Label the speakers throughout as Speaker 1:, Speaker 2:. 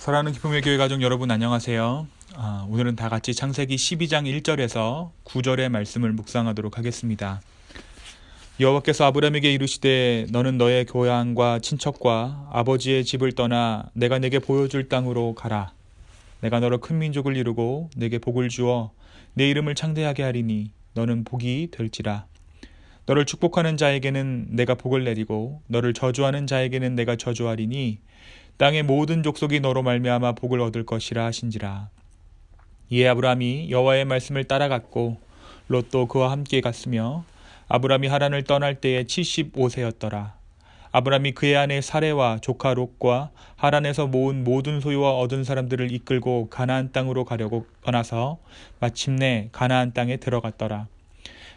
Speaker 1: 사랑하는 기쁨의 교회 가족 여러분 안녕하세요. 오늘은 다 같이 창세기 12장 1절에서 9절의 말씀을 묵상하도록 하겠습니다. 여호와께서 아브라함에게 이르시되 너는 너의 고향과 친척과 아버지의 집을 떠나 내가 내게 보여줄 땅으로 가라. 내가 너로 큰 민족을 이루고 내게 복을 주어 내 이름을 창대하게 하리니 너는 복이 될지라. 너를 축복하는 자에게는 내가 복을 내리고 너를 저주하는 자에게는 내가 저주하리니 땅의 모든 족속이 너로 말미암아 복을 얻을 것이라 하신지라. 이에 아브라함이 여호와의 말씀을 따라갔고 롯도 그와 함께 갔으며 아브라함이 하란을 떠날 때에 75세였더라. 아브라함이 그의 아내 사레와 조카 롯과 하란에서 모은 모든 소유와 얻은 사람들을 이끌고 가나안 땅으로 가려고 떠나서 마침내 가나안 땅에 들어갔더라.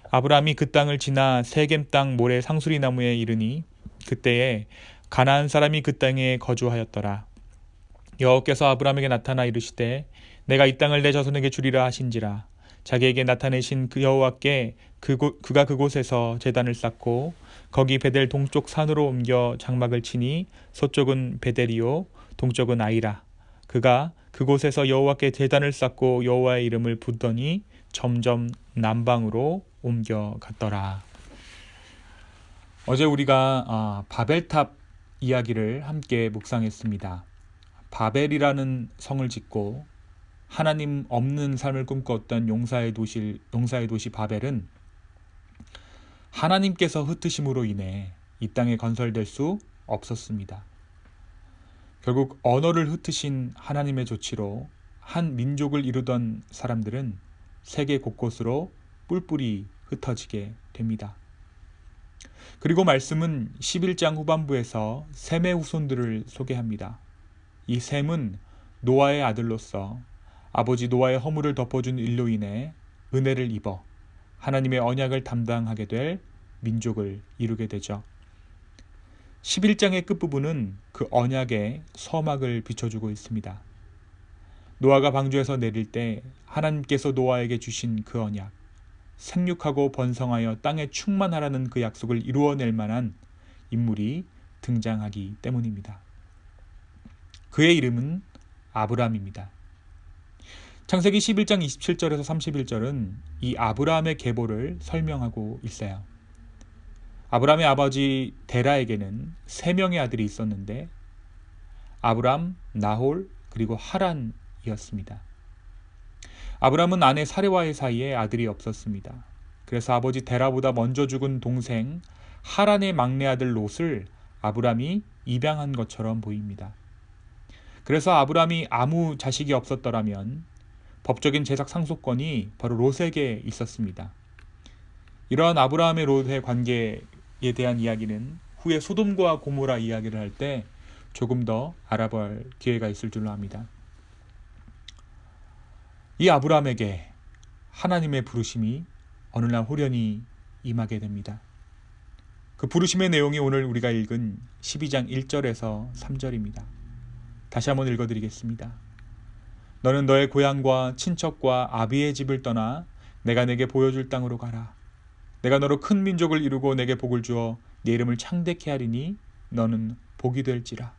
Speaker 1: 아브라함이 그 땅을 지나 세겜 땅 모래 상수리 나무에 이르니 그때에 가나안 사람이 그 땅에 거주하였더라. 여호와께서 아브라함에게 나타나 이르시되 내가 이 땅을 내 자손에게 주리라 하신지라. 자기에게 나타내신 그 여호와께 그가 그곳에서 제단을 쌓고 거기 베델 동쪽 산으로 옮겨 장막을 치니 서쪽은 베델이요 동쪽은 아이라. 그가 그곳에서 여호와께 제단을 쌓고 여호와의 이름을 부르더니 점점 남방으로 옮겨갔더라. 어제 우리가 바벨탑 이야기를 함께 묵상했습니다. 바벨이라는 성을 짓고 하나님 없는 삶을 꿈꿨던 용사의 도시 바벨은 하나님께서 흩으심으로 인해 이 땅에 건설될 수 없었습니다. 결국 언어를 흩으신 하나님의 조치로 한 민족을 이루던 사람들은 세계 곳곳으로 뿔뿔이 흩어지게 됩니다. 그리고 말씀은 11장 후반부에서 셈의 후손들을 소개합니다. 이 셈은 노아의 아들로서 아버지 노아의 허물을 덮어준 일로 인해 은혜를 입어 하나님의 언약을 담당하게 될 민족을 이루게 되죠. 11장의 끝부분은 그 언약의 서막을 비춰주고 있습니다. 노아가 방주에서 내릴 때 하나님께서 노아에게 주신 그 언약, 생육하고 번성하여 땅에 충만하라는 그 약속을 이루어낼 만한 인물이 등장하기 때문입니다. 그의 이름은 아브람입니다. 창세기 11장 27절에서 31절은 이 아브라함의 계보를 설명하고 있어요. 아브라함의 아버지 데라에게는 3명의 아들이 있었는데 아브람, 나홀, 그리고 하란이었습니다. 아브람은 아내 사레와의 사이에 아들이 없었습니다. 그래서 아버지 데라보다 먼저 죽은 동생 하란의 막내 아들 롯을 아브람이 입양한 것처럼 보입니다. 그래서 아브람이 아무 자식이 없었더라면 법적인 제작 상속권이 바로 롯에게 있었습니다. 이러한 아브라함의 롯의 관계에 대한 이야기는 후에 소돔과 고모라 이야기를 할 때 조금 더 알아볼 기회가 있을 줄로 압니다. 이 아브라함에게 하나님의 부르심이 어느 날 호련히 임하게 됩니다. 그 부르심의 내용이 오늘 우리가 읽은 12장 1절에서 3절입니다. 다시 한번 읽어드리겠습니다. 너는 너의 고향과 친척과 아비의 집을 떠나 내가 내게 보여줄 땅으로 가라. 내가 너로 큰 민족을 이루고 내게 복을 주어 네 이름을 창대케 하리니 너는 복이 될지라.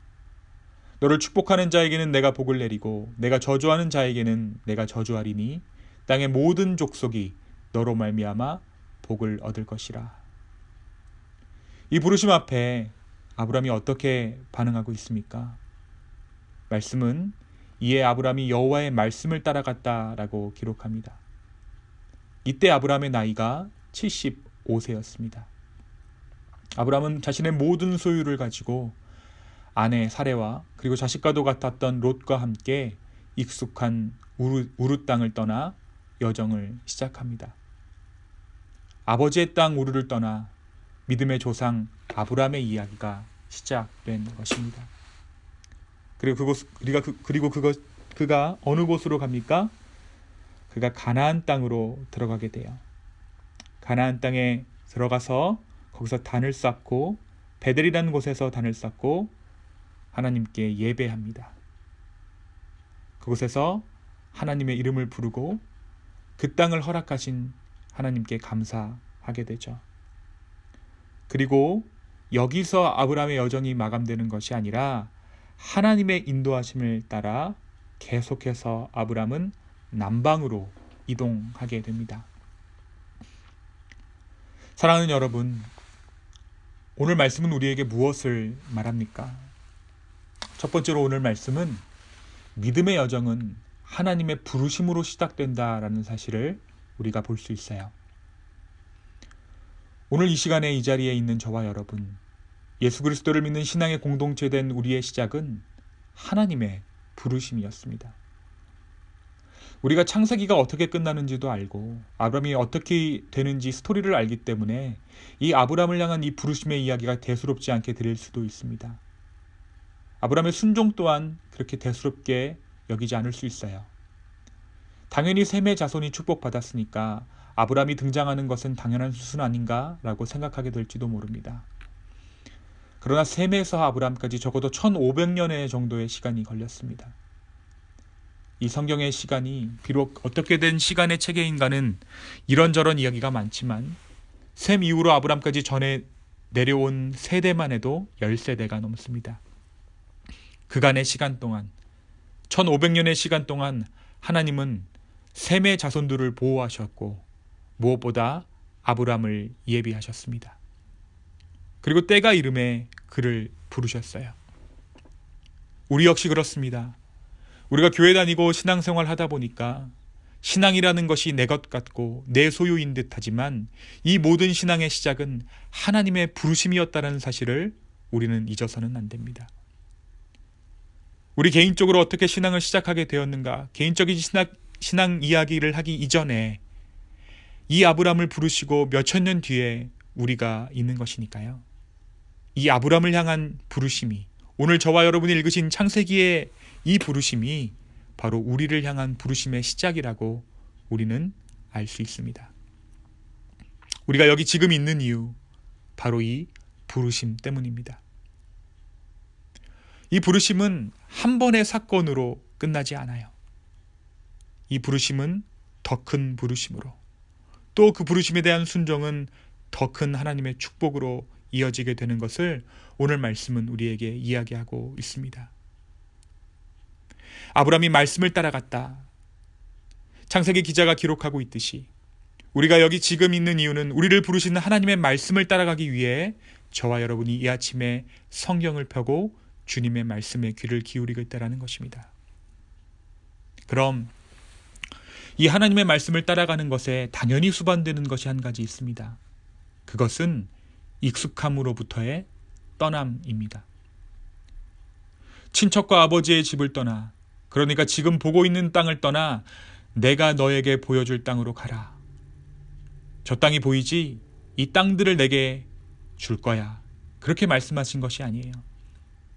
Speaker 1: 너를 축복하는 자에게는 내가 복을 내리고 내가 저주하는 자에게는 내가 저주하리니 땅의 모든 족속이 너로 말미암아 복을 얻을 것이라. 이 부르심 앞에 아브람이 어떻게 반응하고 있습니까? 말씀은 이에 아브람이 여호와의 말씀을 따라갔다라고 기록합니다. 이때 아브람의 나이가 75세였습니다. 아브람은 자신의 모든 소유를 가지고 아내 사레와 그리고 자식과도 같았던 롯과 함께 익숙한 우르 땅을 떠나 여정을 시작합니다. 아버지의 땅 우르를 떠나 믿음의 조상 아브람의 이야기가 시작된 것입니다. 그리고 그가 어느 곳으로 갑니까? 그가 가나안 땅으로 들어가게 돼요. 가나안 땅에 들어가서 거기서 단을 쌓고 베델이라는 곳에서 단을 쌓고 하나님께 예배합니다. 그곳에서 하나님의 이름을 부르고 그 땅을 허락하신 하나님께 감사하게 되죠. 그리고 여기서 아브라함의 여정이 마감되는 것이 아니라 하나님의 인도하심을 따라 계속해서 아브람은 남방으로 이동하게 됩니다. 사랑하는 여러분, 오늘 말씀은 우리에게 무엇을 말합니까? 첫 번째로 오늘 말씀은 믿음의 여정은 하나님의 부르심으로 시작된다라는 사실을 우리가 볼 수 있어요. 오늘 이 시간에 이 자리에 있는 저와 여러분, 예수 그리스도를 믿는 신앙의 공동체된 우리의 시작은 하나님의 부르심이었습니다. 우리가 창세기가 어떻게 끝나는지도 알고 아브람이 어떻게 되는지 스토리를 알기 때문에 이 아브람을 향한 이 부르심의 이야기가 대수롭지 않게 들릴 수도 있습니다. 아브람의 순종 또한 그렇게 대수롭게 여기지 않을 수 있어요. 당연히 셈의 자손이 축복받았으니까 아브람이 등장하는 것은 당연한 수순 아닌가라고 생각하게 될지도 모릅니다. 그러나 셈에서 아브람까지 적어도 1500년의 정도의 시간이 걸렸습니다. 이 성경의 시간이 비록 어떻게 된 시간의 체계인가는 이런저런 이야기가 많지만 셈 이후로 아브람까지 전에 내려온 세대만 해도 10세대가 넘습니다. 그간의 시간 동안 1500년의 시간 동안 하나님은 셈의 자손들을 보호하셨고 무엇보다 아브람을 예비하셨습니다. 그리고 때가 이름에 그를 부르셨어요. 우리 역시 그렇습니다. 우리가 교회 다니고 신앙생활 하다 보니까 신앙이라는 것이 내 것 같고 내 소유인 듯 하지만 이 모든 신앙의 시작은 하나님의 부르심이었다는 사실을 우리는 잊어서는 안 됩니다. 우리 개인적으로 어떻게 신앙을 시작하게 되었는가, 개인적인 신앙 이야기를 하기 이전에 이 아브람을 부르시고 몇천 년 뒤에 우리가 있는 것이니까요. 이 아브람을 향한 부르심이, 오늘 저와 여러분이 읽으신 창세기의 이 부르심이 바로 우리를 향한 부르심의 시작이라고 우리는 알 수 있습니다. 우리가 여기 지금 있는 이유, 바로 이 부르심 때문입니다. 이 부르심은 한 번의 사건으로 끝나지 않아요. 이 부르심은 더 큰 부르심으로, 또 그 부르심에 대한 순종은 더 큰 하나님의 축복으로 이어지게 되는 것을 오늘 말씀은 우리에게 이야기하고 있습니다. 아브람이 말씀을 따라갔다. 창세기 기자가 기록하고 있듯이 우리가 여기 지금 있는 이유는 우리를 부르시는 하나님의 말씀을 따라가기 위해 저와 여러분이 이 아침에 성경을 펴고 주님의 말씀에 귀를 기울이고 있다는 것입니다. 그럼 이 하나님의 말씀을 따라가는 것에 당연히 수반되는 것이 한 가지 있습니다. 그것은 익숙함으로부터의 떠남입니다. 친척과 아버지의 집을 떠나, 그러니까 지금 보고 있는 땅을 떠나 내가 너에게 보여줄 땅으로 가라. 저 땅이 보이지? 이 땅들을 내게 줄 거야. 그렇게 말씀하신 것이 아니에요.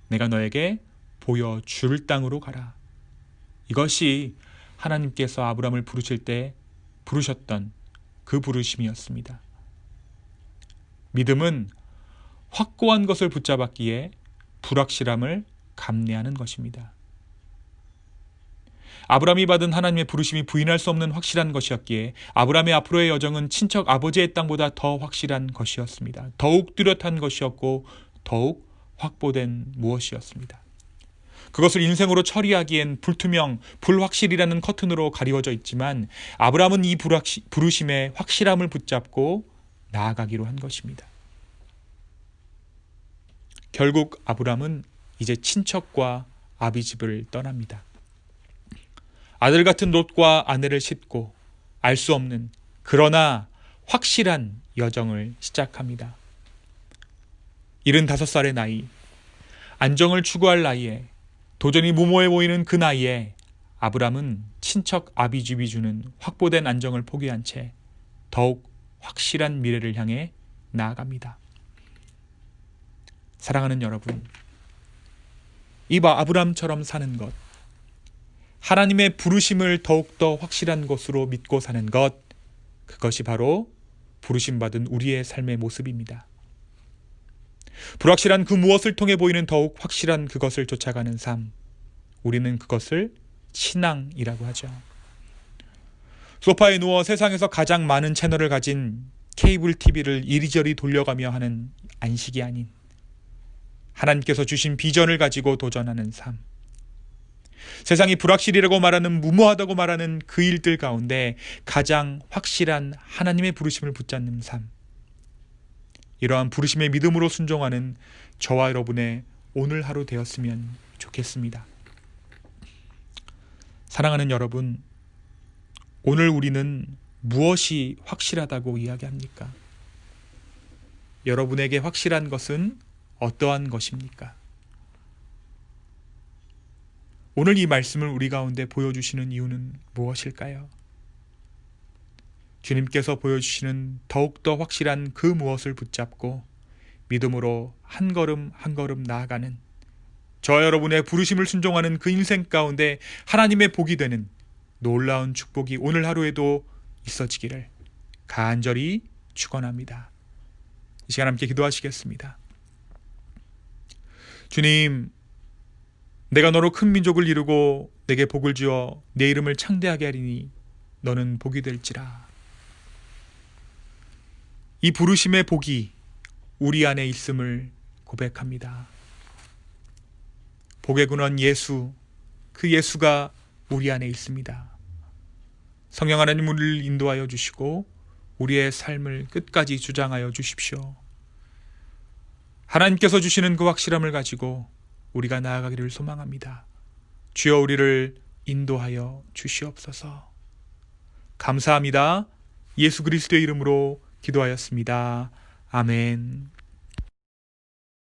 Speaker 1: 내가 너에게 보여줄 땅으로 가라. 이것이 하나님께서 아브람을 부르실 때 부르셨던 그 부르심이었습니다. 믿음은 확고한 것을 붙잡았기에 불확실함을 감내하는 것입니다. 아브람이 받은 하나님의 부르심이 부인할 수 없는 확실한 것이었기에 아브람의 앞으로의 여정은 친척 아버지의 땅보다 더 확실한 것이었습니다. 더욱 뚜렷한 것이었고 더욱 확보된 무엇이었습니다. 그것을 인생으로 처리하기엔 불투명, 불확실이라는 커튼으로 가리워져 있지만 아브람은 이 부르심의 확실함을 붙잡고 나아가기로 한 것입니다. 결국 아브람은 이제 친척과 아비집을 떠납니다. 아들 같은 롯과 아내를 싣고 알 수 없는, 그러나 확실한 여정을 시작합니다. 75살의 나이, 안정을 추구할 나이에, 도전이 무모해 보이는 그 나이에 아브람은 친척 아비집이 주는 확보된 안정을 포기한 채 더욱 확실한 미래를 향해 나아갑니다. 사랑하는 여러분, 이 아브람처럼 사는 것, 하나님의 부르심을 더욱더 확실한 것으로 믿고 사는 것, 그것이 바로 부르심받은 우리의 삶의 모습입니다. 불확실한 그 무엇을 통해 보이는 더욱 확실한 그것을 쫓아가는 삶, 우리는 그것을 신앙이라고 하죠. 소파에 누워 세상에서 가장 많은 채널을 가진 케이블 TV를 이리저리 돌려가며 하는 안식이 아닌 하나님께서 주신 비전을 가지고 도전하는 삶. 세상이 불확실이라고 말하는, 무모하다고 말하는 그 일들 가운데 가장 확실한 하나님의 부르심을 붙잡는 삶. 이러한 부르심의 믿음으로 순종하는 저와 여러분의 오늘 하루 되었으면 좋겠습니다. 사랑하는 여러분, 오늘 우리는 무엇이 확실하다고 이야기합니까? 여러분에게 확실한 것은 어떠한 것입니까? 오늘 이 말씀을 우리 가운데 보여주시는 이유는 무엇일까요? 주님께서 보여주시는 더욱더 확실한 그 무엇을 붙잡고 믿음으로 한 걸음 한 걸음 나아가는, 저 여러분의 부르심을 순종하는 그 인생 가운데 하나님의 복이 되는 놀라운 축복이 오늘 하루에도 있어지기를 간절히 축원합니다. 이 시간 함께 기도하시겠습니다. 주님, 내가 너로 큰 민족을 이루고 내게 복을 주어 내 이름을 창대하게 하리니 너는 복이 될지라. 이 부르심의 복이 우리 안에 있음을 고백합니다. 복의 근원 예수, 그 예수가 우리 안에 있습니다. 성령 하나님, 우리를 인도하여 주시고 우리의 삶을 끝까지 주장하여 주십시오. 하나님께서 주시는 그 확실함을 가지고 우리가 나아가기를 소망합니다. 주여, 우리를 인도하여 주시옵소서. 감사합니다. 예수 그리스도의 이름으로 기도하였습니다. 아멘.